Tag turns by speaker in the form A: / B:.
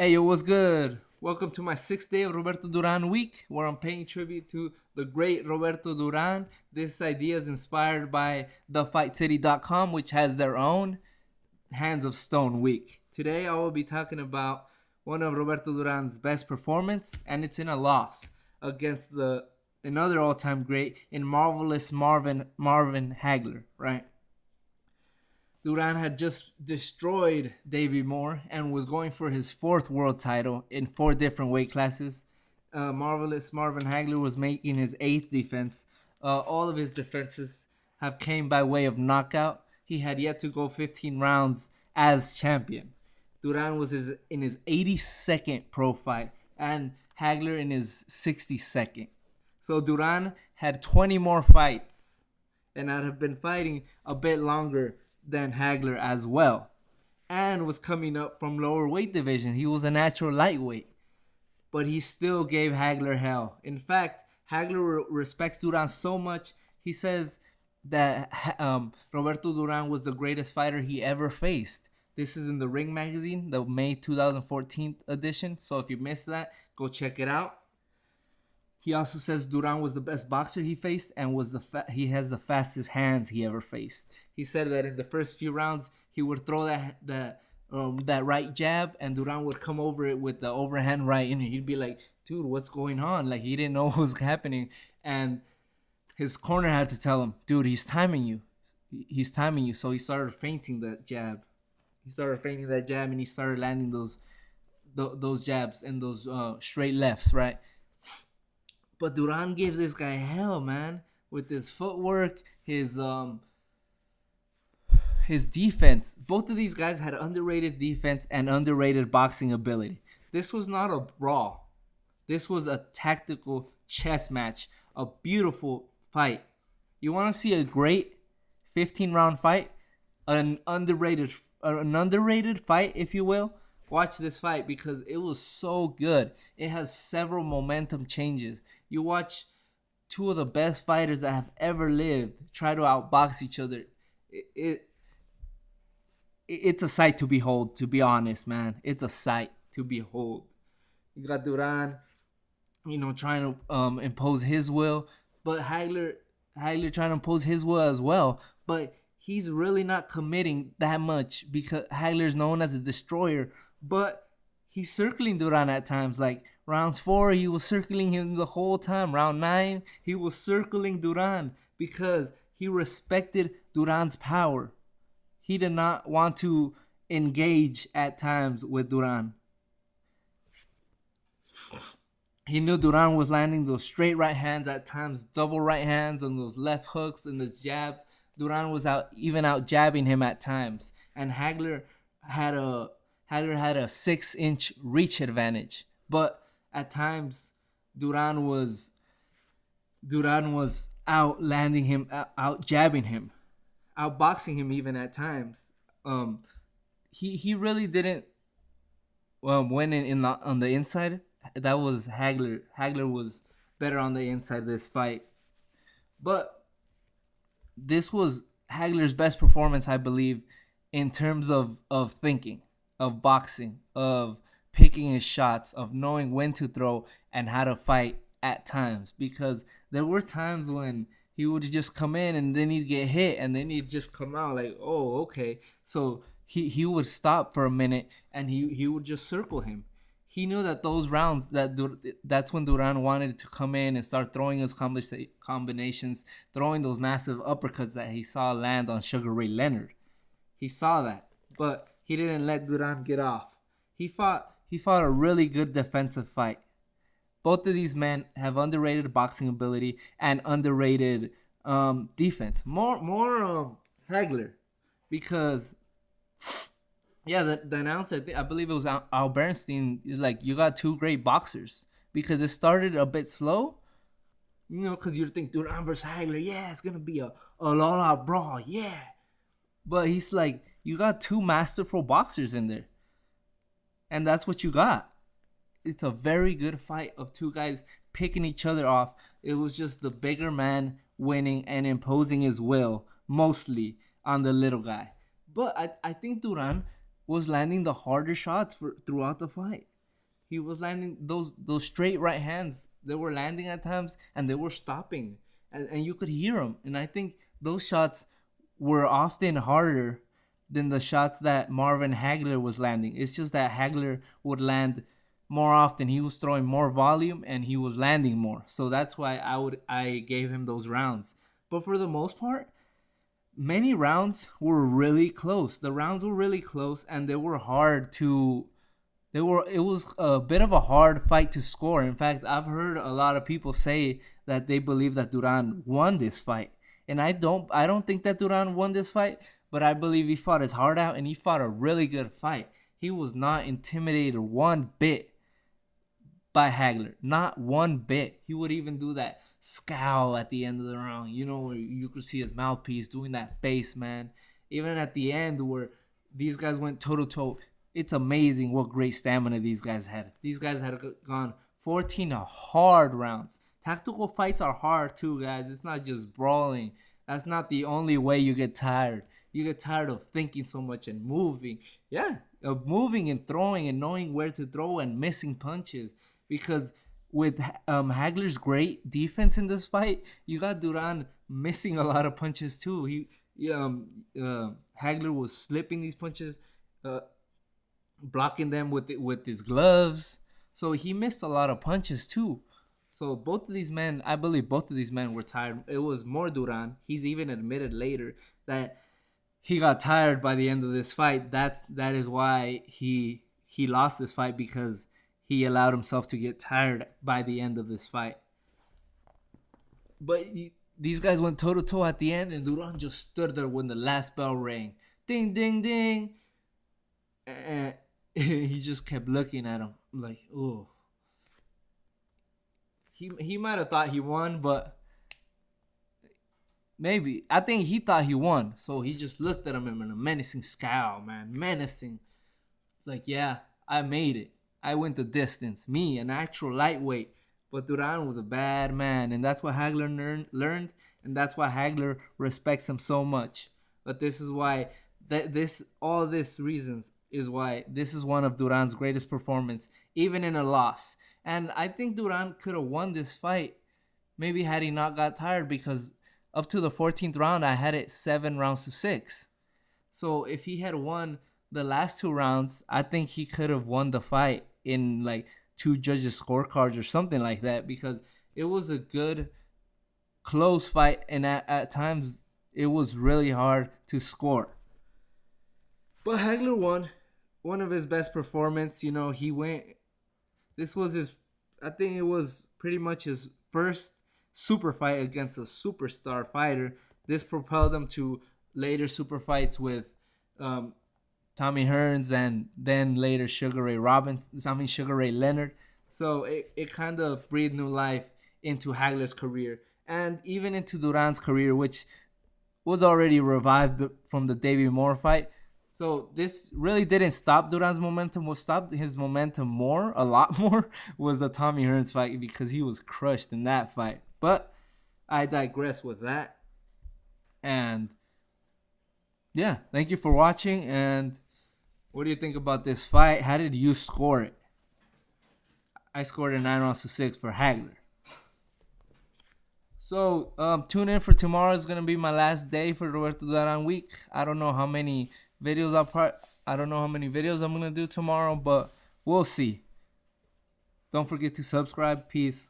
A: Hey, yo, what's good? Welcome to my sixth day of Roberto Duran week, where I'm paying tribute to the great Roberto Duran. This idea is inspired by thefightcity.com, which has their own Hands of Stone week. Today, I will be talking about one of Roberto Duran's best performance, and it's in a loss against the another all-time great in marvelous Marvin Hagler, right? Duran had just destroyed Davey Moore and was going for his fourth world title in four different weight classes. Marvelous Marvin Hagler was making his eighth defense. All of his defenses have came by way of knockout. He had yet to go 15 rounds as champion. Duran was in his 82nd pro fight and Hagler in his 62nd. So Duran had 20 more fights and I'd have been fighting a bit longer than Hagler as well, and was coming up from lower weight division. He was a natural lightweight, but he still gave Hagler hell. In fact, Hagler respects Duran so much, he says that Roberto Duran was the greatest fighter he ever faced. This is in the Ring magazine, the May 2014 edition, so if you missed that, go check it out. He also says Duran was the best boxer he faced and he has the fastest hands he ever faced. He said that in the first few rounds he would throw that right jab and Duran would come over it with the overhand right, and he'd be like, "Dude, what's going on?" Like he didn't know what was happening, and his corner had to tell him, "Dude, he's timing you. He's timing you." So he started feinting that jab. And he started landing those jabs and those straight lefts, right? But Duran gave this guy hell, man, with his footwork, his defense. Both of these guys had underrated defense and underrated boxing ability. This was not a brawl. This was a tactical chess match, a beautiful fight. You want to see a great 15-round fight, an underrated fight, if you will? Watch this fight because it was so good. It has several momentum changes. You watch two of the best fighters that have ever lived try to outbox each other. It's a sight to behold, to be honest, man. It's a sight to behold. You got Duran, trying to impose his will, but Hagler trying to impose his will as well. But he's really not committing that much because Hagler's known as a destroyer, but he's circling Duran at times. Like rounds 4, he was circling him the whole time. Round 9, he was circling Duran because he respected Duran's power. He did not want to engage at times with Duran. He knew Duran was landing those straight right hands, at times double right hands, and those left hooks and the jabs. Duran was out jabbing him at times, and Hagler had a 6-inch reach advantage. But at times, Duran was out landing him, out jabbing him, out boxing him even at times. He really didn't win on the inside. That was Hagler. Hagler was better on the inside of this fight, but this was Hagler's best performance, I believe, in terms of thinking, of boxing, of picking his shots, of knowing when to throw and how to fight at times. Because there were times when he would just come in and then he'd get hit and then he'd just come out like, oh, okay. So he would stop for a minute and he would just circle him. He knew that those rounds, that's when Duran wanted to come in and start throwing his combinations, throwing those massive uppercuts that he saw land on Sugar Ray Leonard. He saw that, but he didn't let Duran get off. He fought a really good defensive fight. Both of these men have underrated boxing ability and underrated defense. More Hagler, because yeah, the announcer, I believe it was Al Bernstein, is like, you got two great boxers, because it started a bit slow, because you think Duran versus Hagler, yeah, it's gonna be a all-out brawl, yeah. But he's like, you got two masterful boxers in there, and that's what you got. It's a very good fight of two guys picking each other off. It was just the bigger man winning and imposing his will mostly on the little guy. But I think Duran was landing the harder shots throughout the fight. He was landing those straight right hands. They were landing at times, and they were stopping, and you could hear them. And I think those shots were often harder than the shots that Marvin Hagler was landing. It's just that Hagler would land more often. He was throwing more volume and he was landing more. So that's why I gave him those rounds. But for the most part, many rounds were really close. The rounds were really close, and they were hard to it was a bit of a hard fight to score. In fact, I've heard a lot of people say that they believe that Duran won this fight. And I don't think that Duran won this fight, but I believe he fought his heart out and he fought a really good fight. He was not intimidated one bit by Hagler. Not one bit. He would even do that scowl at the end of the round. You know, where you could see his mouthpiece doing that face, man. Even at the end where these guys went toe to toe. It's amazing what great stamina these guys had. These guys had gone 14 hard rounds. Tactical fights are hard too, guys. It's not just brawling. That's not the only way you get tired. You get tired of thinking so much and moving. Yeah, of moving and throwing and knowing where to throw and missing punches. Because with Hagler's great defense in this fight, you got Duran missing a lot of punches too. Hagler was slipping these punches, blocking them with his gloves. So he missed a lot of punches too. So both of these men, I believe both of these men were tired. It was more Duran. He's even admitted later that he got tired by the end of this fight. That is why he lost this fight, because he allowed himself to get tired by the end of this fight. But these guys went toe to toe at the end, and Duran just stood there when the last bell rang. Ding, ding, ding. And he just kept looking at him like, oh. He might have thought he won, but maybe. I think he thought he won. So he just looked at him in a menacing scowl, man. Menacing. Like, yeah, I made it. I went the distance. Me, an actual lightweight. But Duran was a bad man. And that's what Hagler learned. And that's why Hagler respects him so much. But this is why, all this reasons is why this is one of Duran's greatest performance, even in a loss. And I think Duran could have won this fight, maybe had he not got tired, because up to the 14th round, I had it 7-6. So if he had won the last 2 rounds, I think he could have won the fight in like 2 judges' scorecards or something like that, because it was a good, close fight, and at times it was really hard to score. But Hagler won. One of his best performances. You know, he went. This was I think it was pretty much his first super fight against a superstar fighter. This propelled him to later super fights with Tommy Hearns, and then later Sugar Ray Leonard. So it kind of breathed new life into Hagler's career, and even into Duran's career, which was already revived from the Davey Moore fight. So this really didn't stop Duran's momentum. What stopped his momentum a lot more, was the Tommy Hearns fight, because he was crushed in that fight. But I digress with that. And yeah, thank you for watching. And what do you think about this fight? How did you score it? I scored a 9-6 for Hagler. So tune in for tomorrow. Is gonna be my last day for Roberto Duran week. I don't know how many videos I'm gonna do tomorrow, but we'll see. Don't forget to subscribe. Peace.